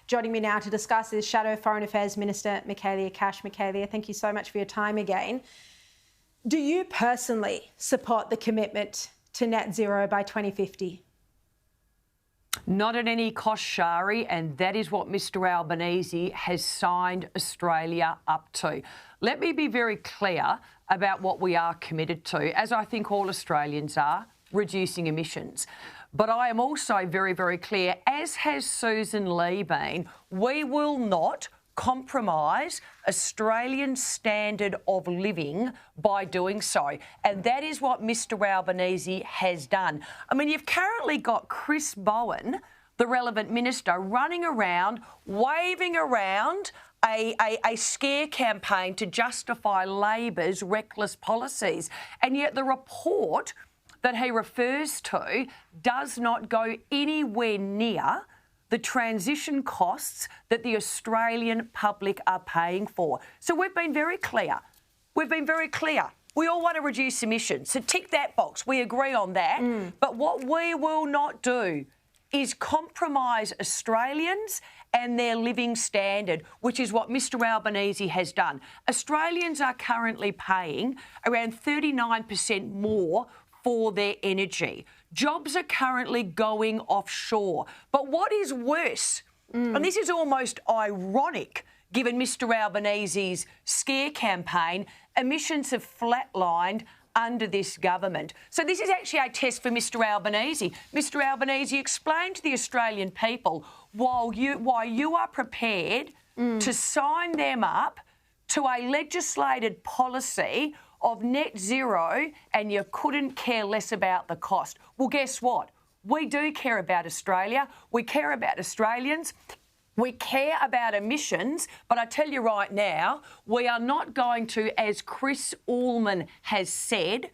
Joining me now to discuss is Shadow Foreign Affairs Minister Michaelia. Michaelia, thank you so much for your time again. Do you personally support the commitment to net zero by 2050? Not at any cost, Sharri, and that is what Mr Albanese has signed Australia up to. Let me be very clear about what we are committed to, as I think all Australians are, reducing emissions. But I am also very, very clear, as has Susan Lee been, we will not compromise Australian standard of living by doing so. And that is what Mr Albanese has done. I mean, you've currently got Chris Bowen, the relevant minister, running around, waving around a scare campaign to justify Labor's reckless policies. And yet the report that he refers to does not go anywhere near the transition costs that the Australian public are paying for. So we've been very clear. We've been very clear. We all want to reduce emissions. So tick that box. We agree on that. But what we will not do is compromise Australians and their living standard, which is what Mr Albanese has done. Australians are currently paying around 39% more for their energy. Jobs are currently going offshore. But what is worse, and this is almost ironic given Mr Albanese's scare campaign, emissions have flatlined under this government. So this is actually a test for Mr Albanese. Mr Albanese, explain to the Australian people why you are prepared to sign them up to a legislated policy of net zero, and you couldn't care less about the cost. Well, guess what? We do care about Australia. We care about Australians. We care about emissions. But I tell you right now, we are not going to, as Chris Ullman has said,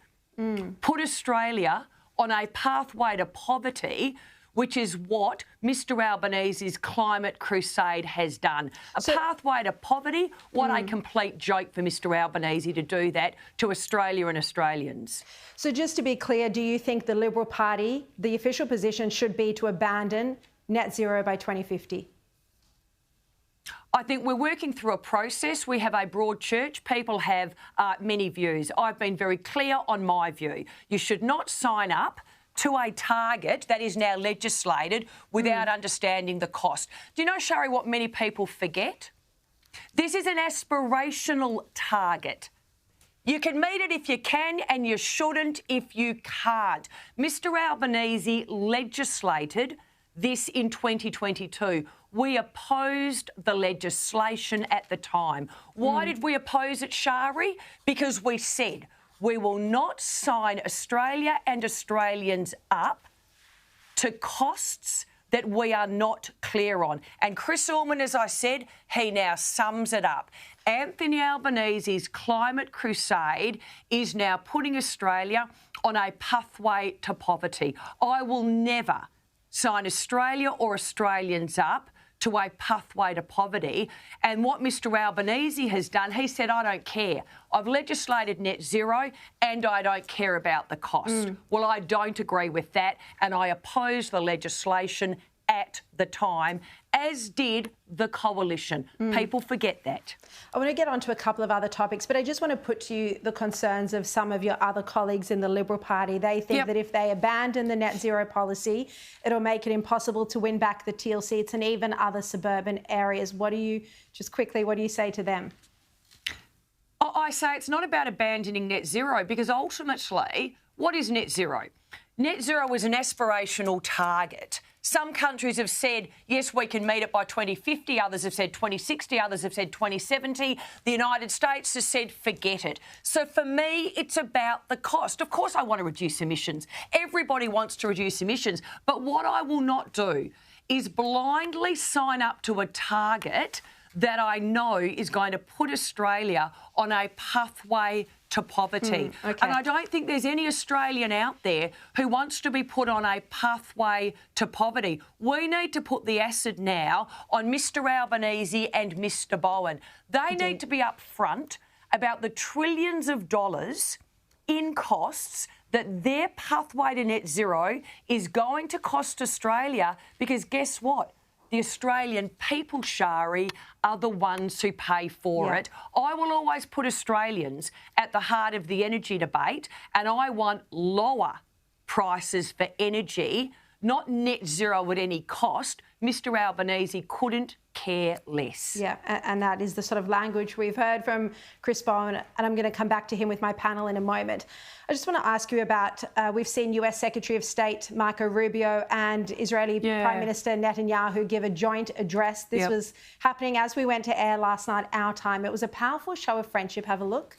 put Australia on a pathway to poverty, which is what Mr Albanese's climate crusade has done. A pathway to poverty, what a complete joke for Mr Albanese to do that to Australia and Australians. So just to be clear, do you think the Liberal Party, the official position should be to abandon net zero by 2050? I think we're working through a process. We have a broad church. People have many views. I've been very clear on my view. You should not sign up to a target that is now legislated without understanding the cost. Do you know, Sharri, what many people forget? This is an aspirational target. You can meet it if you can, and you shouldn't if you can't. Mr Albanese legislated this in 2022. We opposed the legislation at the time. Why did we oppose it, Sharri? Because we said we will not sign Australia and Australians up to costs that we are not clear on. And Chris Ullman, as I said, he now sums it up. Anthony Albanese's climate crusade is now putting Australia on a pathway to poverty. I will never sign Australia or Australians up to a pathway to poverty. And what Mr Albanese has done, he said, I don't care. I've legislated net zero and I don't care about the cost. Well, I don't agree with that, and I oppose the legislation at the time, as did the coalition. People forget that. I want to get on to a couple of other topics, but I just want to put to you the concerns of some of your other colleagues in the Liberal Party. They think that if they abandon the net zero policy, it'll make it impossible to win back the Teal seats and even other suburban areas. What do you say to them? I say it's not about abandoning net zero, because ultimately, what is net zero? Net zero is an aspirational target. Some countries have said, yes, we can meet it by 2050. Others have said 2060. Others have said 2070. The United States has said, forget it. So for me, it's about the cost. Of course, I want to reduce emissions. Everybody wants to reduce emissions. But what I will not do is blindly sign up to a target that I know is going to put Australia on a pathway to poverty. And I don't think there's any Australian out there who wants to be put on a pathway to poverty. We need to put the acid now on Mr Albanese and Mr Bowen. They need to be upfront about the trillions of dollars in costs that their pathway to net zero is going to cost Australia, because guess what? the Australian people, Sharri, are the ones who pay for it. I will always put Australians at the heart of the energy debate, and I want lower prices for energy, not net zero at any cost. Mr Albanese couldn't care less. Yeah, and that is the sort of language we've heard from Chris Bowen, and I'm going to come back to him with my panel in a moment. I just want to ask you about, we've seen US Secretary of State Marco Rubio and Israeli Prime Minister Netanyahu give a joint address. This was happening as we went to air last night, our time. It was a powerful show of friendship. Have a look.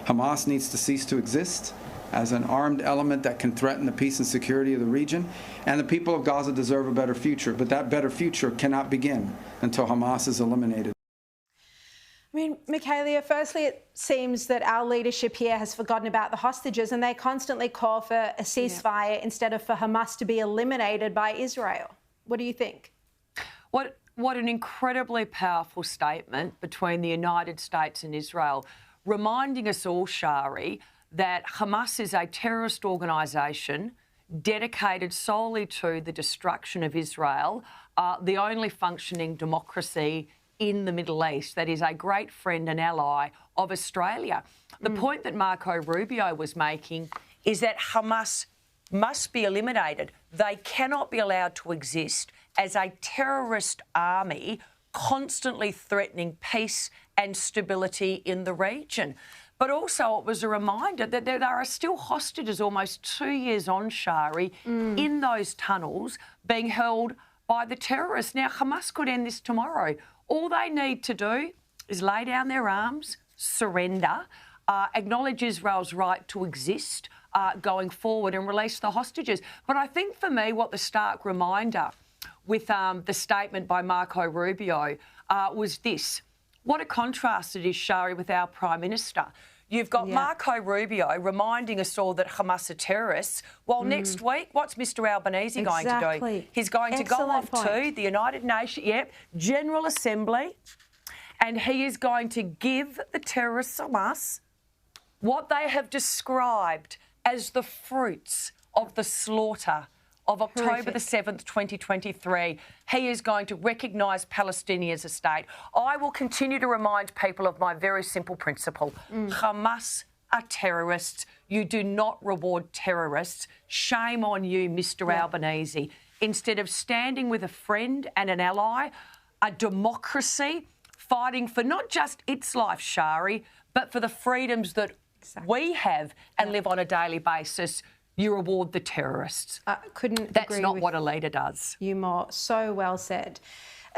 Hamas needs to cease to exist as an armed element that can threaten the peace and security of the region, and the people of Gaza deserve a better future, but that better future cannot begin until Hamas is eliminated. I mean, Michaelia, firstly, it seems that our leadership here has forgotten about the hostages, and they constantly call for a ceasefire instead of for Hamas to be eliminated by Israel. What do you think? What an incredibly powerful statement between the United States and Israel, reminding us all, Sharri, that Hamas is a terrorist organisation dedicated solely to the destruction of Israel, the only functioning democracy in the Middle East that is a great friend and ally of Australia. The point that Marco Rubio was making is that Hamas must be eliminated. They cannot be allowed to exist as a terrorist army constantly threatening peace and stability in the region. But also it was a reminder that there are still hostages almost 2 years on, Sharri, in those tunnels being held by the terrorists. Now, Hamas could end this tomorrow. All they need to do is lay down their arms, surrender, acknowledge Israel's right to exist going forward and release the hostages. But I think for me what the stark reminder with the statement by Marco Rubio was this. What a contrast it is, Sharri, with our Prime Minister. You've got Marco Rubio reminding us all that Hamas are terrorists, while next week, what's Mr Albanese going to do? He's going to go off to the United Nations, General Assembly, and he is going to give the terrorists Hamas what they have described as the fruits of the slaughter of October the 7th, 2023. He is going to recognise Palestinians as a state. I will continue to remind people of my very simple principle. Hamas are terrorists. You do not reward terrorists. Shame on you, Mr Albanese. Instead of standing with a friend and an ally, a democracy fighting for not just its life, Sharri, but for the freedoms that we have and live on a daily basis, you reward the terrorists. That's not what a leader does. You more. So well said.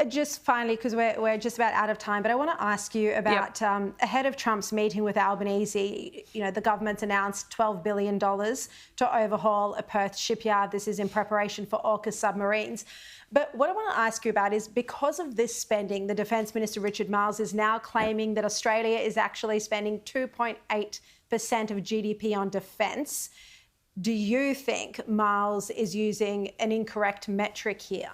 Just finally, because we're just about out of time, but I want to ask you about ahead of Trump's meeting with Albanese, you know, the government's announced $12 billion to overhaul a Perth shipyard. This is in preparation for AUKUS submarines. But what I want to ask you about is, because of this spending, the Defence Minister Richard Marles is now claiming that Australia is actually spending 2.8% of GDP on defence. Do you think Marles is using an incorrect metric here?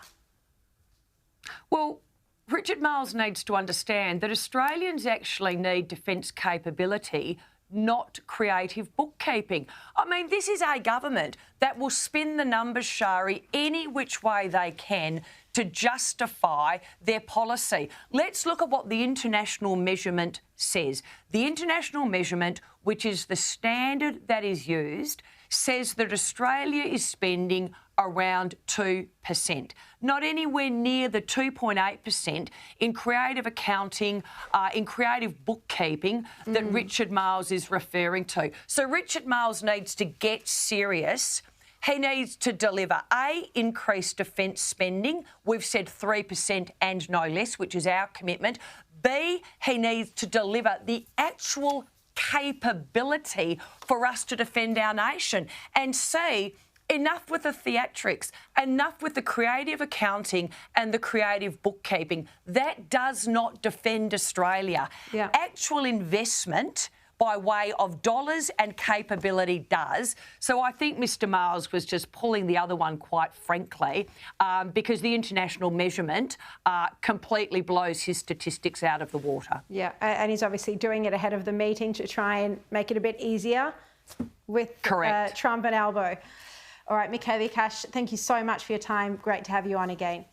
Well, Richard Marles needs to understand that Australians actually need defence capability, not creative bookkeeping. I mean, this is a government that will spin the numbers, Sharri, any which way they can to justify their policy. Let's look at what the international measurement says. The international measurement, which is the standard that is used, says that Australia is spending around 2%, not anywhere near the 2.8% in creative accounting, in creative bookkeeping that Richard Marles is referring to. So Richard Marles needs to get serious. He needs to deliver, A, increased defence spending. We've said 3% and no less, which is our commitment. B, he needs to deliver the actual capability for us to defend our nation. And C, enough with the theatrics, enough with the creative accounting and the creative bookkeeping. That does not defend Australia. Actual investment by way of dollars and capability does. So I think Mr Marles was just pulling the other one, quite frankly, because the international measurement completely blows his statistics out of the water. Yeah, and he's obviously doing it ahead of the meeting to try and make it a bit easier with Trump and Albo. All right, Michaelia Cash, thank you so much for your time. Great to have you on again.